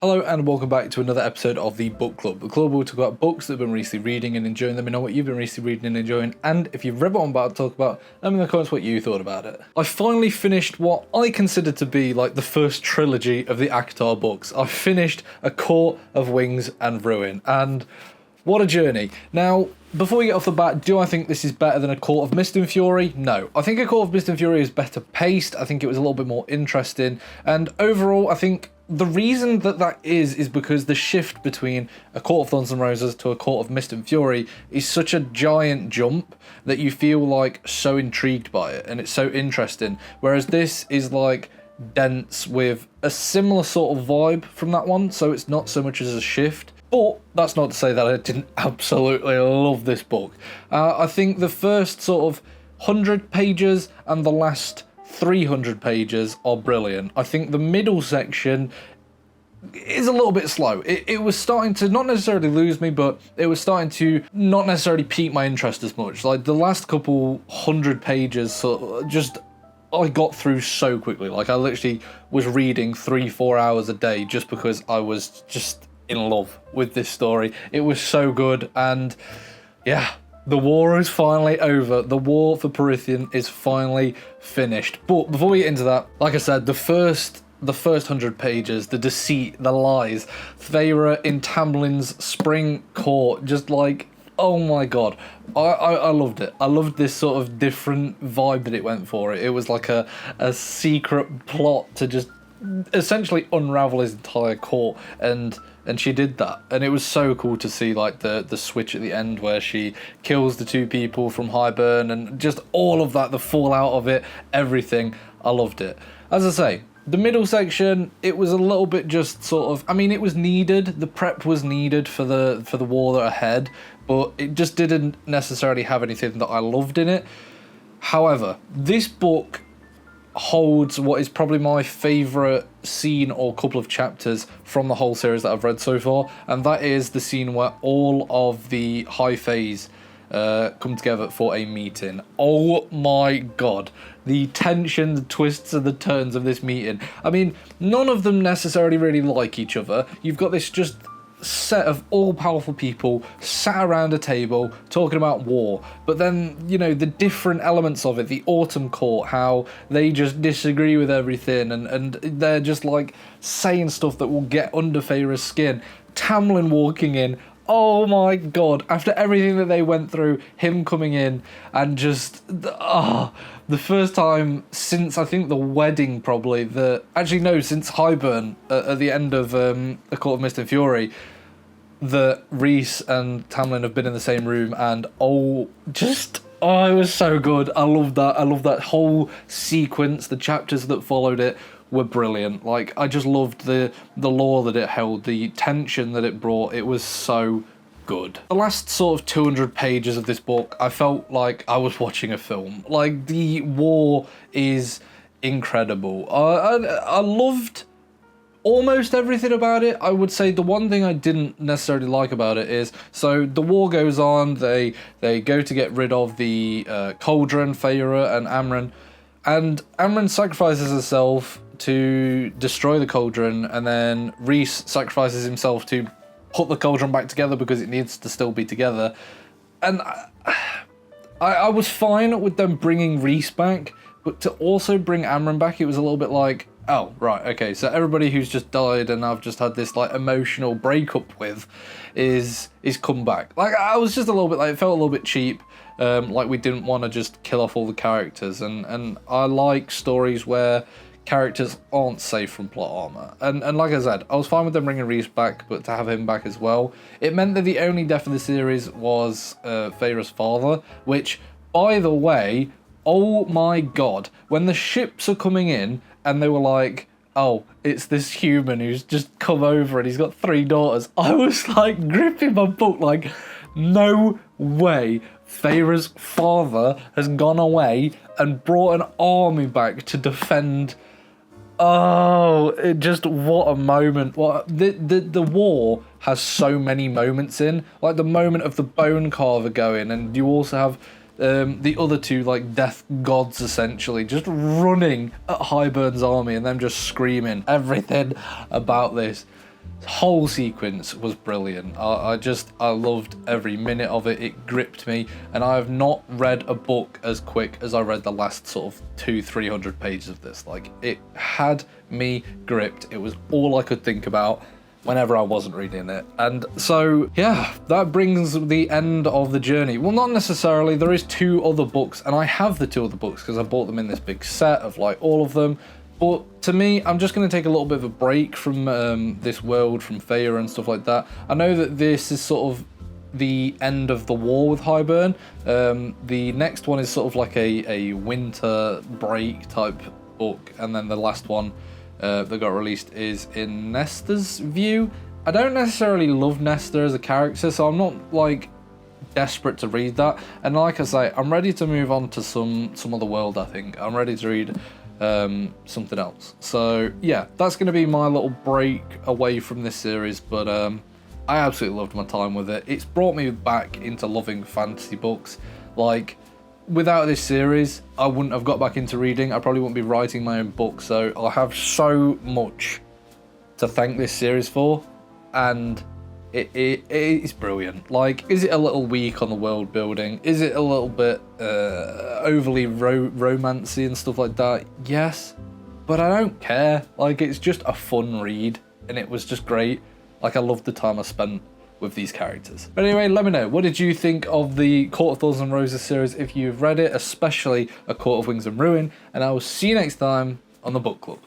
Hello and welcome back to another episode of the Book Club. The club will talk about books that I've been recently reading and enjoying. Let me know what you've been recently reading and enjoying, and if you've read what I'm about to talk about, let me know in the comments what you thought about it. I finally finished what I consider to be like the first trilogy of the Akhtar books. I finished A Court of Wings and Ruin, and what a journey. Now, before we get off the bat, do I think this is better than A Court of Mist and Fury? No. I think A Court of Mist and Fury is better paced. I think it was a little bit more interesting, and overall I think the reason that is because the shift between A Court of Thorns and Roses to A Court of Mist and Fury is such a giant jump that you feel like so intrigued by it and it's so interesting. Whereas this is like dense with a similar sort of vibe from that one, so it's not so much as a shift. But that's not to say that I didn't absolutely love this book. I think the first sort of 100 pages and the last 300 pages are brilliant. I think the middle section is a little bit slow. It was starting to not necessarily lose me, but it was starting to not necessarily pique my interest as much. Like the last couple 100 pages, so just I got through so quickly. Like I literally was reading 3-4 hours a day just because I was just in love with this story. It was so good, and yeah. The war is finally over. The war for Prythian is finally finished. But before we get into that, like I said, the first 100 pages, the deceit, the lies, Feyre in Tamlin's spring court, just like, oh my god. I loved it. I loved this sort of different vibe that it went for. It was like a secret plot to just essentially unravel his entire court, and she did that, and it was so cool to see like the switch at the end where she kills the two people from Highburn and just all of that, the fallout of it, everything. I loved it. As I say, the middle section, it was a little bit just sort of, I mean, it was needed, the prep was needed for the war that ahead, but it just didn't necessarily have anything that I loved in it. However, this book holds what is probably my favourite scene or couple of chapters from the whole series that I've read so far, and that is the scene where all of the High Faes come together for a meeting. Oh my god, the tension, the twists and the turns of this meeting. I mean, none of them necessarily really like each other. You've got this just set of all-powerful people sat around a table talking about war, but then, you know, the different elements of it, the Autumn Court, how they just disagree with everything, and they're just like saying stuff that will get under Feyre's skin. Tamlin walking in, oh my god, after everything that they went through, him coming in and just the first time since I think the wedding, probably since Highburn at the end of A Court of Mist and Fury, that Rhys and Tamlin have been in the same room, and it was so good. I love that whole sequence. The chapters that followed it were brilliant. Like, I just loved the lore that it held, the tension that it brought. It was so good. The last sort of 200 pages of this book, I felt like I was watching a film. Like, the war is incredible. I loved almost everything about it. I would say the one thing I didn't necessarily like about it is, so the war goes on, they go to get rid of the cauldron, Feyre and Amren, and Amren sacrifices herself to destroy the cauldron, and then Rhys sacrifices himself to put the cauldron back together because it needs to still be together. And I was fine with them bringing Rhys back, but to also bring Amren back, it was a little bit like, oh, right, okay, so everybody who's just died and I've just had this, like, emotional breakup with is come back. Like, I was just a little bit, like, it felt a little bit cheap, like we didn't want to just kill off all the characters, and I like stories where characters aren't safe from plot armor. And like I said, I was fine with them bringing Rhys back, but to have him back as well, it meant that the only death of the series was Feyre's father, which, by the way, oh my god, when the ships are coming in, and they were like, oh, it's this human who's just come over and he's got 3 daughters, I was like gripping my book like, no way Feyre's father has gone away and brought an army back to defend. Oh, what a moment. The war has so many moments in, like the moment of the bone carver going, and you also have the other two, like, death gods, essentially, just running at Highburn's army and them just screaming everything about this. whole sequence was brilliant. I loved every minute of it. It gripped me, and I have not read a book as quick as I read the last sort of 200-300 pages of this. Like, it had me gripped. It was all I could think about whenever I wasn't reading it. And so, yeah, that brings the end of the journey. Well, not necessarily. There is 2 other books, and I have the 2 other books because I bought them in this big set of like all of them. But to me, I'm just going to take a little bit of a break from this world, from Feyre and stuff like that. I know that this is sort of the end of the war with Highburn. The next one is sort of like a winter break type book, and then the last one that got released is in Nesta's view. I don't necessarily love Nesta as a character, so I'm not like desperate to read that. And like I say, I'm ready to move on to some other world. I think I'm ready to read something else. So yeah, that's going to be my little break away from this series, but I absolutely loved my time with it. It's brought me back into loving fantasy books. Like, without this series, I wouldn't have got back into reading. I probably wouldn't be writing my own book, so I have so much to thank this series for, and it's brilliant. Like, is it a little weak on the world building? Is it a little bit overly romancy and stuff like that? Yes, but I don't care. Like, it's just a fun read, and it was just great. Like, I loved the time I spent with these characters. But anyway, let me know, what did you think of the Court of Thorns and Roses series if you've read it, especially A Court of Wings and Ruin, and I will see you next time on the book club.